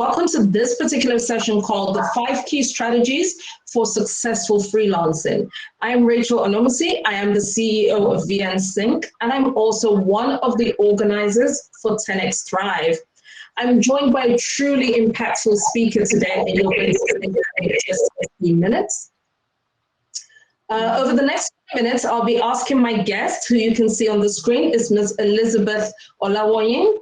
Welcome to this particular session called The 5 Key Strategies for Successful Freelancing. I am Rachel Onamusi. I am the CEO of VN Sync, and I'm also one of the organizers for 10x Thrive. I'm joined by a truly impactful speaker today, and you're going to see in just a few minutes. Over the next few minutes, I'll be asking my guest, who you can see on the screen, is Ms. Elizabeth Olawoyin,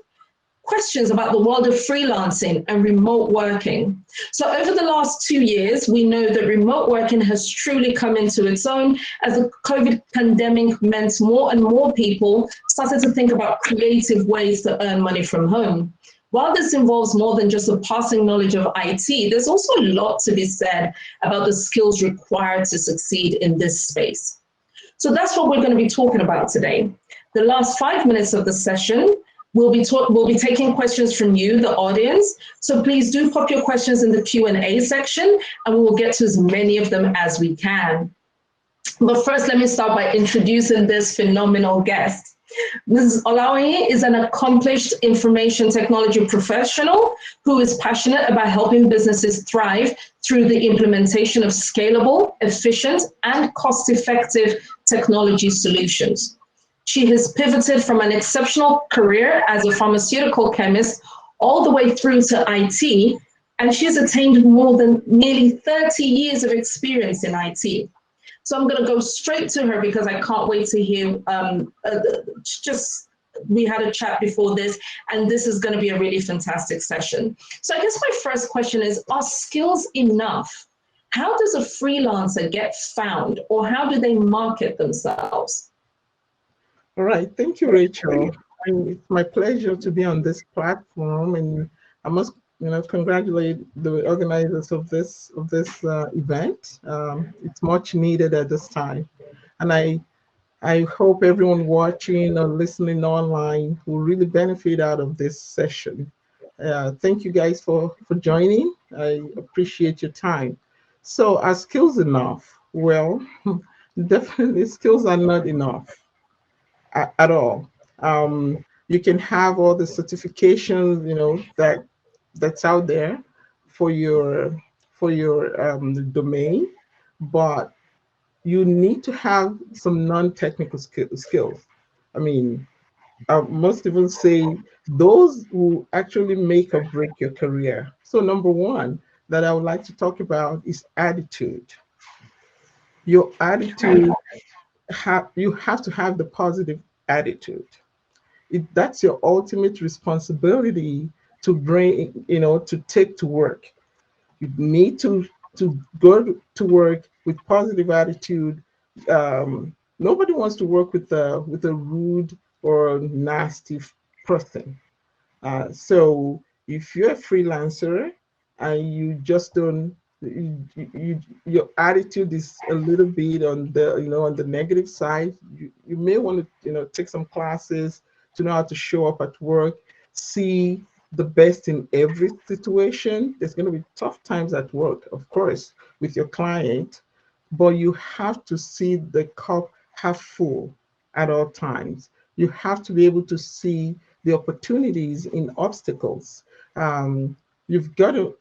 questions about the world of freelancing and remote working. So over the last 2 years, we know that remote working has truly come into its own as the COVID pandemic meant more and more people started to think about creative ways to earn money from home. While this involves more than just a passing knowledge of IT, there's also a lot to be said about the skills required to succeed in this space. So that's what we're going to be talking about today. The last 5 minutes of the session, we'll be taking questions from you, the audience. So please do pop your questions in the Q&A section, and we will get to as many of them as we can. But first, let me start by introducing this phenomenal guest. Ms. Olawoyin is an accomplished information technology professional who is passionate about helping businesses thrive through the implementation of scalable, efficient, and cost-effective technology solutions. She has pivoted from an exceptional career as a pharmaceutical chemist all the way through to IT, and she's attained more than nearly 30 years of experience in IT. So I'm going to go straight to her because I can't wait to hear, we had a chat before this, and this is going to be a really fantastic session. So I guess my first question is, are skills enough? How does a freelancer get found, or how do they market themselves? All right, thank you, Rachel. It's my pleasure to be on this platform, and I must, congratulate the organizers of this event. It's much needed at this time, and I hope everyone watching or listening online will really benefit out of this session. Thank you guys for joining. I appreciate your time. So, are skills enough? Well, definitely skills are not enough at all. You can have all the certifications, that's out there for your domain, but you need to have some non-technical skills. I mean, most people say those who actually make or break your career. So number one that I would like to talk about is attitude. Your attitude, you have to have the positive attitude. That's your ultimate responsibility to bring, to take to work. You need to go to work with positive attitude. Nobody wants to work with a rude or nasty person. So if you're a freelancer and you just don't, your attitude is a little bit on the on the negative side, you may want to take some classes to know how to show up at work, see the best in every situation. There's going to be tough times at work, of course, with your client, but you have to see the cup half full at all times. You have to be able to see the opportunities in obstacles. You've got to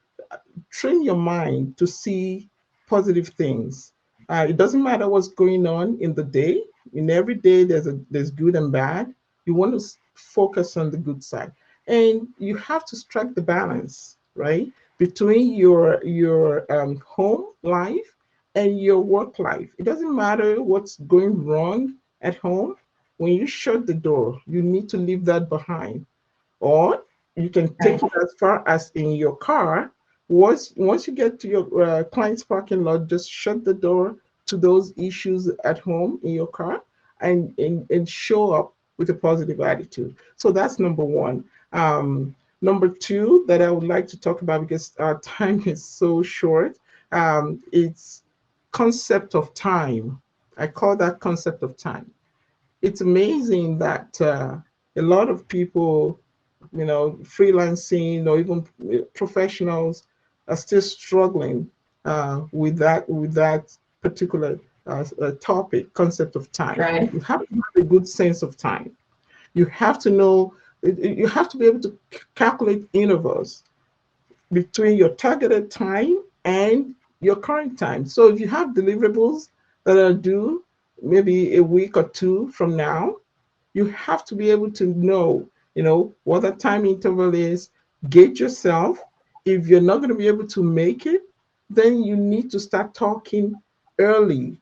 train your mind to see positive things. It doesn't matter what's going on in the day. In every day, there's good and bad. You want to focus on the good side, and you have to strike the balance, right, between your home life and your work life. It doesn't matter what's going wrong at home. When you shut the door, you need to leave that behind, or you can take it as far as in your car. Once you get to your client's parking lot, just shut the door to those issues at home in your car, and show up with a positive attitude. So that's number one. Number two that I would like to talk about, because our time is so short, it's concept of time. I call that concept of time. It's amazing that a lot of people, freelancing or even professionals, are still struggling with that particular topic, concept of time. Right. You have to have a good sense of time. You have to know, you have to be able to calculate intervals. between your targeted time and your current time. So if you have deliverables that are due maybe a week or two from now, you have to be able to know, what the time interval is, gauge yourself. If you're not going to be able to make it, then you need to start talking early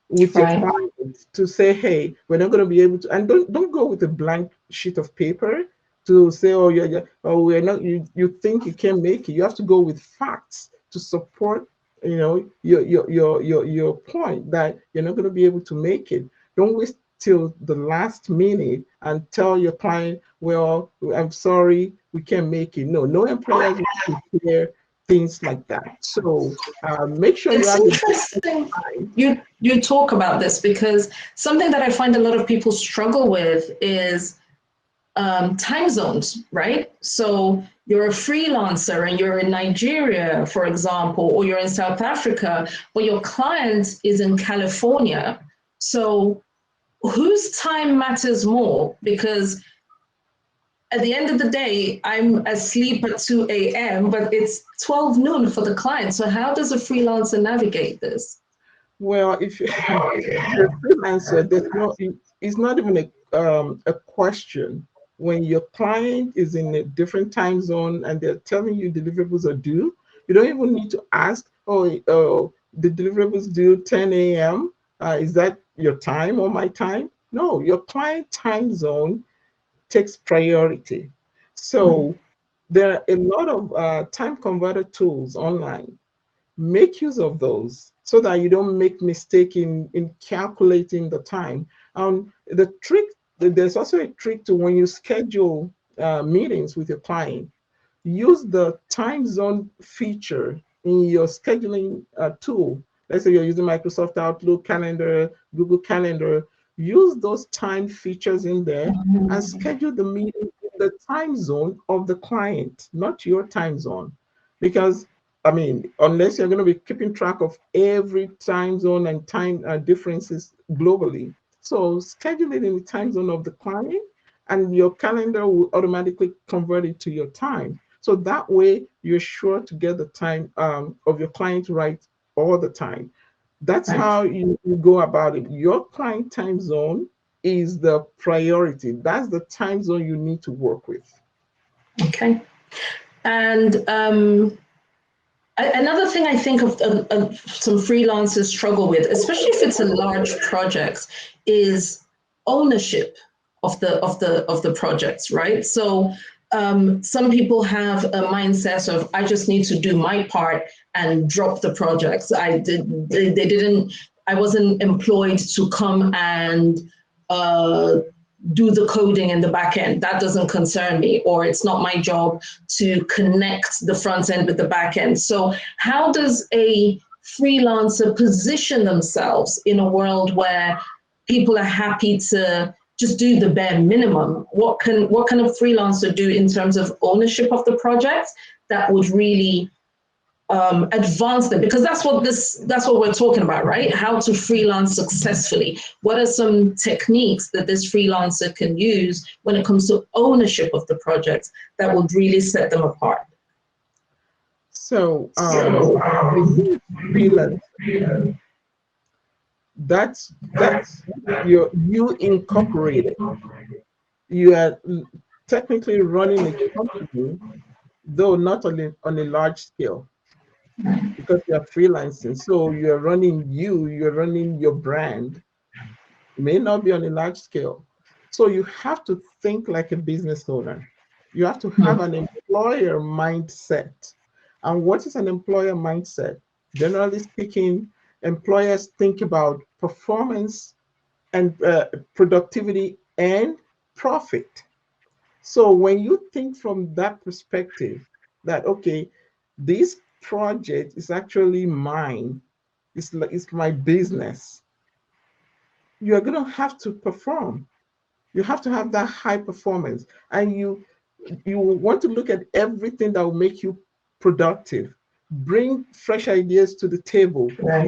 with your Right. clients to say, hey, we're not going to be able to, and don't go with a blank sheet of paper to say, oh yeah, oh we're not. You think you can make it. You have to go with facts to support, your point that you're not going to be able to make it. Don't wait till the last minute and tell your client, well, I'm sorry, we can't make it. No employers will prepare things like that. So make sure you It's have the interesting time. you talk about this, because something that I find a lot of people struggle with is time zones, right? So you're a freelancer and you're in Nigeria, for example, or you're in South Africa, but your client is in California. So whose time matters more? Because at the end of the day, I'm asleep at 2 a.m., but it's 12 noon for the client. So how does a freelancer navigate this? Well, if you're a freelancer, it's not even a question. When your client is in a different time zone and they're telling you deliverables are due, you don't even need to ask, oh, the deliverables due 10 a.m. Is that your time or my time? No, your client time zone takes priority. So there are a lot of time converter tools online. Make use of those so that you don't make mistake in calculating the time. The trick, there's also a trick to when you schedule meetings with your client. Use the time zone feature in your scheduling tool. Let's say you're using Microsoft Outlook, Calendar, Google Calendar. Use those time features in there and schedule the meeting in the time zone of the client, not your time zone. Because I mean, unless you're going to be keeping track of every time zone and time differences globally. So schedule it in the time zone of the client, and your calendar will automatically convert it to your time. So that way, you're sure to get the time of your client right all the time. That's Right. how you go about it. Your client time zone is the priority. That's the time zone you need to work with. Okay. And another thing I think of some freelancers struggle with, especially if it's a large project, is ownership of the projects, right? So some people have a mindset of I just need to do my part and drop the projects. They didn't. I wasn't employed to come and do the coding in the back end. That doesn't concern me, or it's not my job to connect the front end with the back end. So, how does a freelancer position themselves in a world where people are happy to just do the bare minimum? What can a freelancer do in terms of ownership of the project that would really advance them, because that's what we're talking about, right? How to freelance successfully. What are some techniques that this freelancer can use when it comes to ownership of the project that would really set them apart? So So, when you freelance, that's you incorporated. You are technically running a company, though not on a large scale, because you are freelancing. So you're running your brand, may not be on a large scale. So you have to think like a business owner. You have to have an employer mindset. And what is an employer mindset? Generally speaking, employers think about performance and productivity and profit. So when you think from that perspective, that okay, this project is actually mine, it's my business, you're going to have to perform. You have to have that high performance, and you want to look at everything that will make you productive. Bring fresh ideas to the table. right.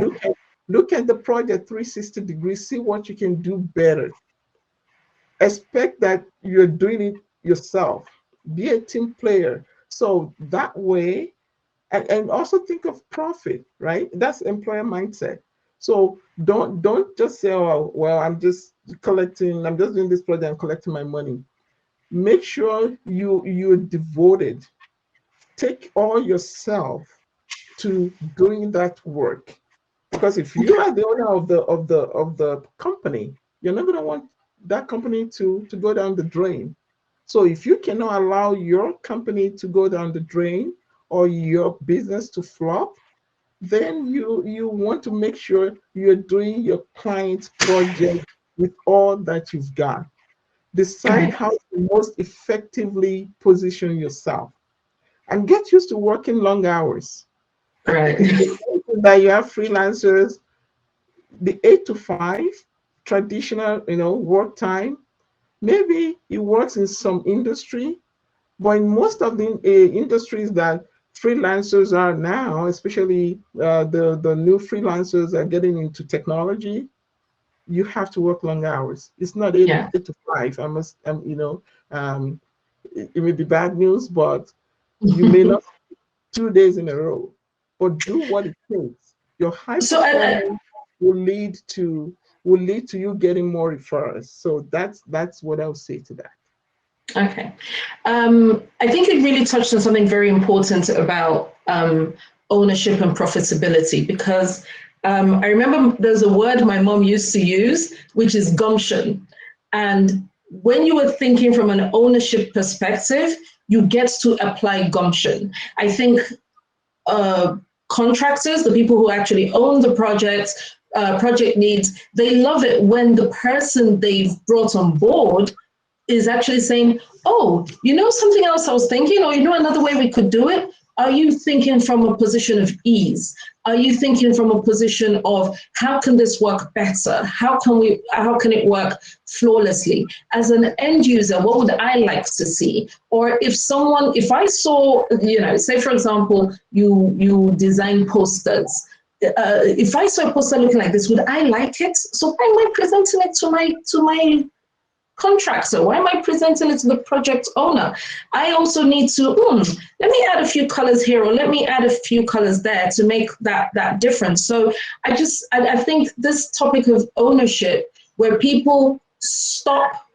Look at the project 360 degrees. See what you can do better. Expect that you're doing it yourself. Be a team player. So that way and also think of profit, right? That's employer mindset. So don't just say, oh well, I'm just doing this project, I'm collecting my money. Make sure you're devoted. Take all yourself to doing that work. Because if you are the owner of the company, you're not going to want that company to go down the drain. So if you cannot allow your company to go down the drain or your business to flop, then you want to make sure you're doing your client's project with all that you've got. Decide Right. how to most effectively position yourself and get used to working long hours. Right. If you mentioned that you have freelancers, the 8 to 5 traditional, work time, maybe it works in some industry, but in most of the industries that freelancers are now, especially the new freelancers are getting into technology, you have to work long hours. It's not Yeah. 8 to 5. Um, it may be bad news, but you may not 2 days in a row, but do what it takes. Your high So performance will lead to you getting more referrals. So that's what I would say to that. okay. I think it really touched on something very important about ownership and profitability because I remember there's a word my mom used to use, which is gumption. And when you were thinking from an ownership perspective, you get to apply gumption. I think uh, contractors, the people who actually own the project, project needs, they love it when the person they've brought on board is actually saying, oh, you know something else I was thinking, or you know another way we could do it? Are you thinking from a position of ease? Are you thinking from a position of how can this work better? How can it work flawlessly? As an end user, what would I like to see? Or if I saw, say for example, you design posters. If I saw a poster looking like this, would I like it? So why am I presenting it to my contractor? Why am I presenting it to the project owner? I also need to, let me add a few colors here, or let me add a few colors there to make that difference. So I think this topic of ownership, where people stop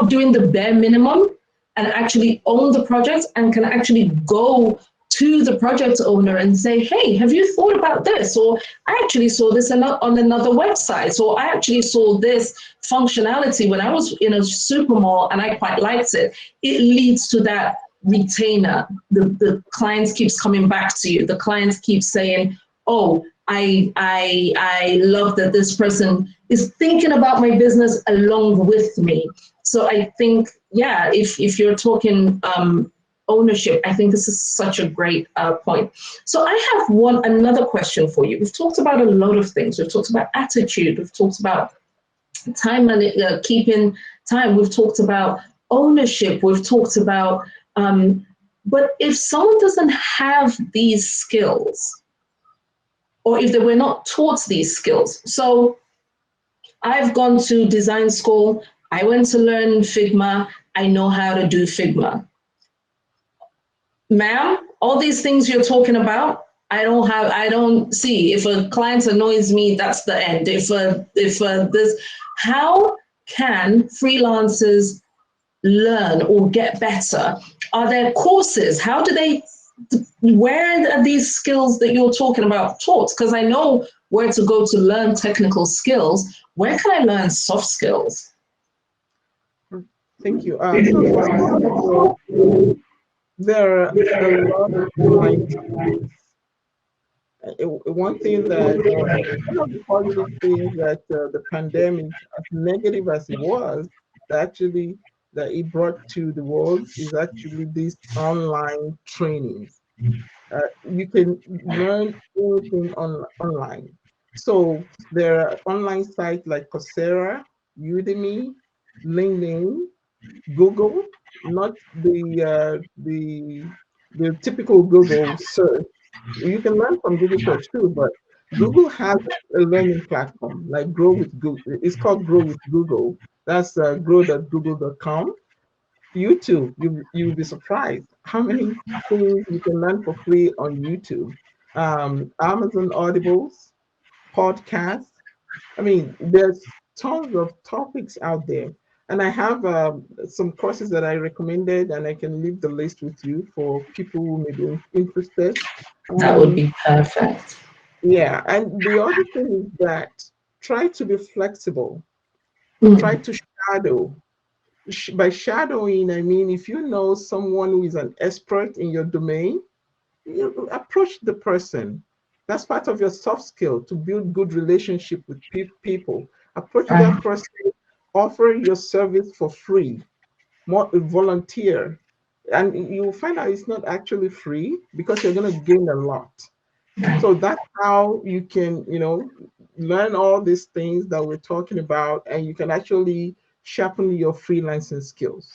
doing the bare minimum and actually own the project and can actually go to the project owner and say, hey, have you thought about this? Or I actually saw this on another website. Or I actually saw this functionality when I was in a super mall and I quite liked it. It leads to that retainer. The clients keeps coming back to you. The clients keep saying, oh, I love that this person is thinking about my business along with me. So I think, yeah, if you're talking ownership, I think this is such a great point. So I have another question for you. We've talked about a lot of things. We've talked about attitude. We've talked about time and keeping time. We've talked about ownership. We've talked about, but if someone doesn't have these skills, or if they were not taught these skills. So I've gone to design school. I went to learn Figma. I know how to do Figma. Ma'am, all these things you're talking about, I don't see. If a client annoys me, that's the end. How can freelancers learn or get better? Are there courses? Where are these skills that you're talking about taught? Because I know where to go to learn technical skills. Where can I learn soft skills? Thank you. So first of all, there are a lot of online tools. One thing that one of the positive things that the pandemic, as negative as it was, actually that it brought to the world is actually these online trainings. You can learn anything online. So there are online sites like Coursera, Udemy, LinkedIn, Google, not the typical Google search. You can learn from Google search too, but Google has a learning platform like Grow with Google. It's called Grow with Google. That's grow.google.com. YouTube, you'll be surprised. how many things you can learn for free on YouTube, Amazon Audibles, podcasts. I mean, there's tons of topics out there. And I have some courses that I recommended, and I can leave the list with you for people who may be interested. That would Um, be perfect. yeah, and the other thing is that try to be flexible, try Mm, to shadow. By shadowing, I mean if you know someone who is an expert in your domain, you approach the person. That's part of your soft skill to build good relationship with people. Approach that right, person, offer your service for free, more volunteer, and you'll find out it's not actually free because you're going to gain a lot. right. So that's how you can, learn all these things that we're talking about, and you can actually sharpen your freelancing skills.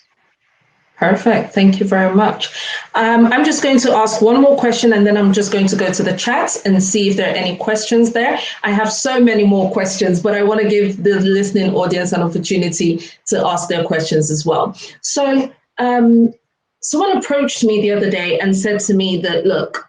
Perfect. Thank you very much. I'm just going to ask one more question and then I'm just going to go to the chat and see if there are any questions there. I have so many more questions, but I want to give the listening audience an opportunity to ask their questions as well. So, someone approached me the other day and said to me that, look,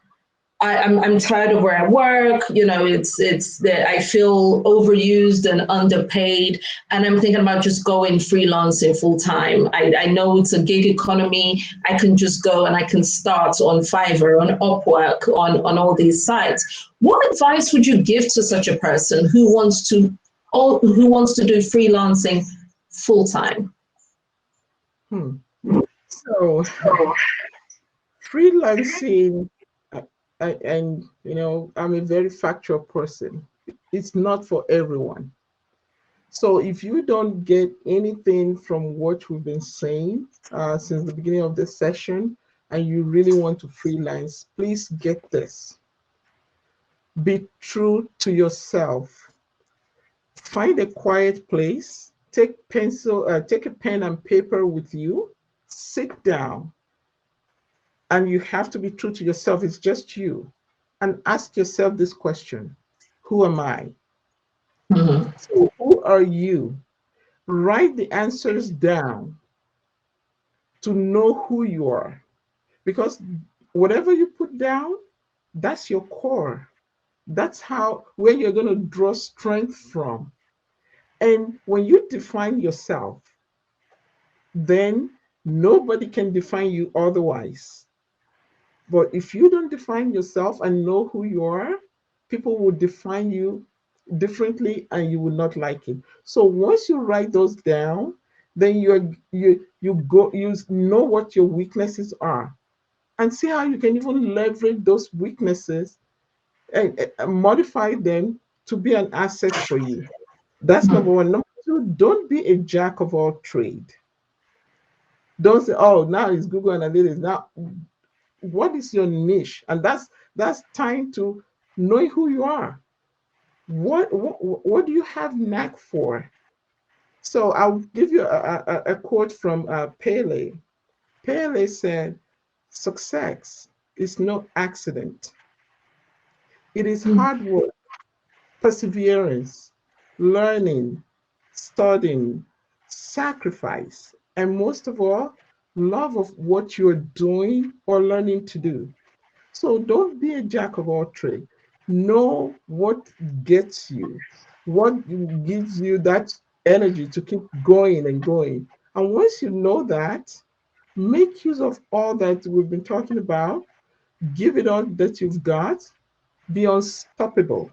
I'm tired of where I work. You know, it's that I feel overused and underpaid, and I'm thinking about just going freelancing full time. I know it's a gig economy. I can just go and I can start on Fiverr, on Upwork, on all these sites. What advice would you give to such a person who wants to do freelancing full time? Hmm. So freelancing, uh, and I'm a very factual person. It's not for everyone. So if you don't get anything from what we've been saying since the beginning of this session, and you really want to freelance, please get this. Be true to yourself. Find a quiet place. Take a pen and paper with you. Sit down, and you have to be true to yourself. It's just you, and ask yourself this question: who am I? Mhm. So, who are you? Write the answers down to know who you are, because whatever you put down, that's your core. That's how where you're going to draw strength from. And when you define yourself, then nobody can define you otherwise. But if you don't define yourself and know who you are, people will define you differently and you will not like it. So once you write those down, then you know what your weaknesses are, and see how you can even leverage those weaknesses and modify them to be an asset for you. That's number Mhm. one. Number two, don't be a jack of all trade. Don't say, oh, now it's Google Analytics. Now, what is your niche? And that's time to knowing who you are. What do you have knack for? So I'll give you a quote from Pele. Pele said, "Success is no accident. It is hard work, perseverance, learning, studying, sacrifice, and most of all, love of what you're doing or learning to do." So don't be a jack of all trades. Know what gets you, what gives you that energy to keep going and going. And once you know that, make use of all that we've been talking about. Give it all that you've got. Be unstoppable.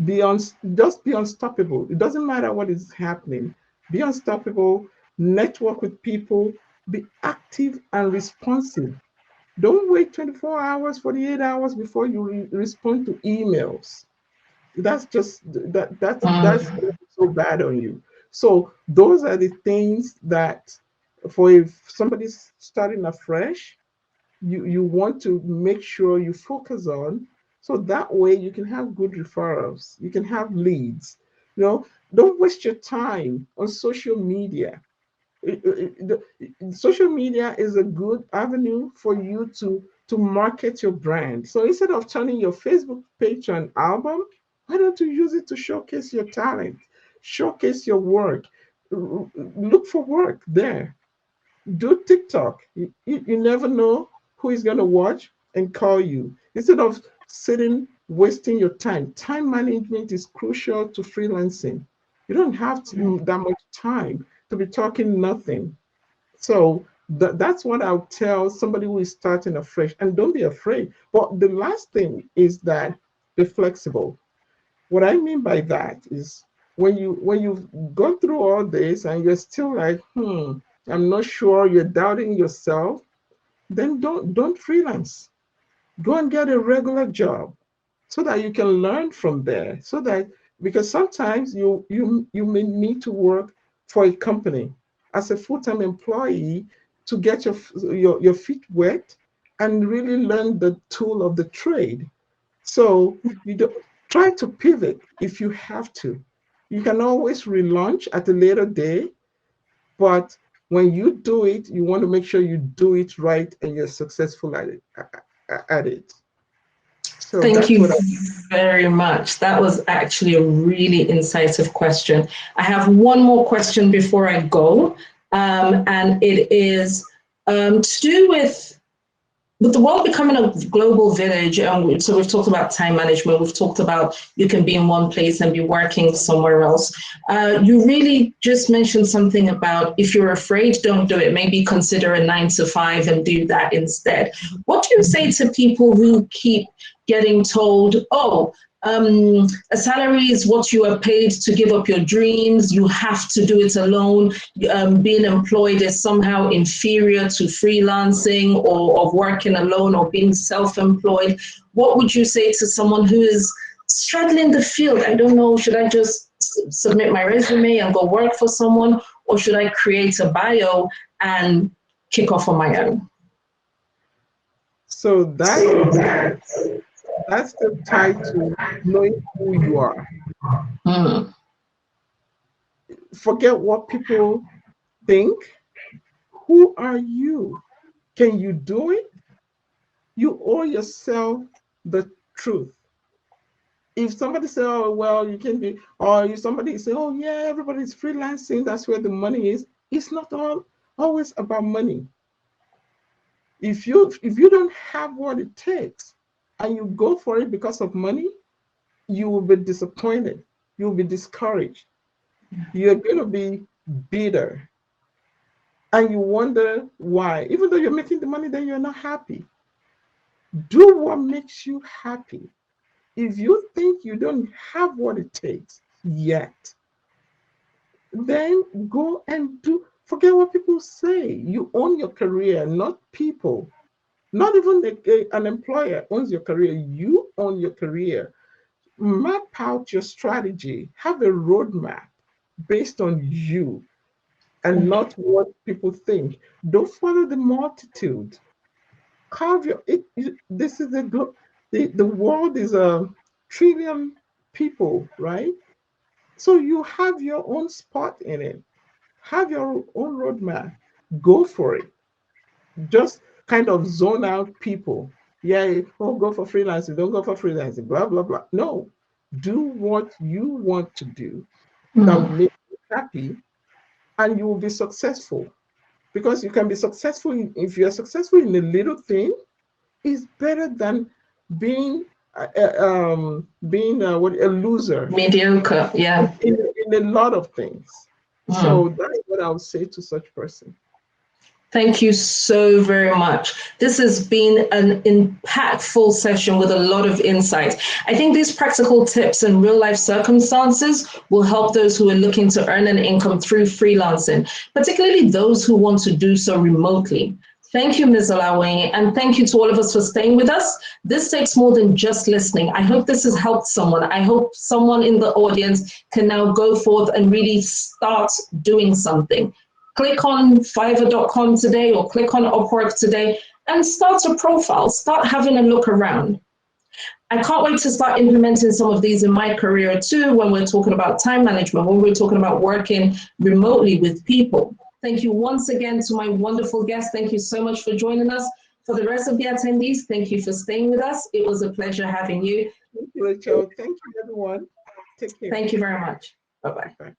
Just be unstoppable. It doesn't matter what is happening. Be unstoppable. Network with people. Be active and responsive. Don't wait 24 hours, 48 hours before you respond to emails. That's Mhm. gonna be so bad on you. So those are the things that, for if somebody's starting afresh, you want to make sure you focus on, so that way you can have good referrals, you can have leads. Don't waste your time on social media. Social media is a good avenue for you to market your brand. So instead of turning your Facebook page to an album, why don't you use it to showcase your talent, showcase your work, look for work there. Do TikTok. You never know who is going to watch and call you. Instead of sitting, wasting your time. Time management is crucial to freelancing. You don't have that much time to be talking nothing. So that's what I'll tell somebody who is starting afresh. And don't be afraid. But the last thing is that be flexible. What I mean by that is when you've gone through all this and you're still like, I'm not sure, you're doubting yourself, then don't freelance. Go and get a regular job so that you can learn from there. So that because sometimes you may need to work for a company as a full-time employee to get your feet wet and really learn the tool of the trade. So you don't try to pivot if you have to. You can always relaunch at a later day, but when you do it, you want to make sure you do it right and you're successful at it. So Thank that's you what I. very much. That was actually a really incisive question. I have one more question before I go, and it is to do with the world becoming a global village. So we've talked about time management. We've talked about you can be in one place and be working somewhere else. You really just mentioned something about if you're afraid, don't do it. Maybe consider a 9 to 5 and do that instead. What do you say to people who keep getting told, oh, a salary is what you are paid to give up your dreams. You have to do it alone. Being employed is somehow inferior to freelancing or of working alone or being self-employed. What would you say to someone who is straddling the field? I don't know, should I just submit my resume and go work for someone, or should I create a bio and kick off on my own? So that's the tie to knowing who you are. Mm. Forget what people think. Who are you? Can you do it? You owe yourself the truth. If somebody say, "Oh, well, you can be," or if somebody say, "Oh, yeah, everybody's freelancing, that's where the money is," it's not always about money. If you don't have what it takes and you go for it because of money, you will be disappointed. You'll be discouraged. You're going to be bitter, and you wonder why. Even though you're making the money, then you're not happy. Do what makes you happy. If you think you don't have what it takes yet, then go and do. Forget what people say. You own your career, not people. Not even an employer owns your career. You own your career. Map out your strategy. Have a roadmap based on you and not what people think. Don't follow the multitude. Carve this is the world is a trillion people, right? So you have your own spot in it. Have your own roadmap. Go for it. Just kind of zone out people. Yeah, oh, go for freelancing, don't go for freelancing, blah, blah, blah. No, do what you want to do that will Mm. make you happy and you will be successful. Because you can be successful if you're successful in a little thing, is better than being what a loser Mediocre, yeah. in a lot of things. Mm. So that's what I would say to such person. Thank you so very much. This has been an impactful session with a lot of insight. I think these practical tips and real life circumstances will help those who are looking to earn an income through freelancing, particularly those who want to do so remotely. Thank you, Ms. Olawoyin, and thank you to all of us for staying with us. This takes more than just listening. I hope this has helped someone. I hope someone in the audience can now go forth and really start doing something. Click on fiverr.com today or click on Upwork today and start a profile, start having a look around. I can't wait to start implementing some of these in my career too when we're talking about time management, when we're talking about working remotely with people. Thank you once again to my wonderful guests. Thank you so much for joining us. For the rest of the attendees, thank you for staying with us. It was a pleasure having you. Thank you, Rachel. Thank you, everyone. Take care. Thank you very much. Bye-bye. Bye.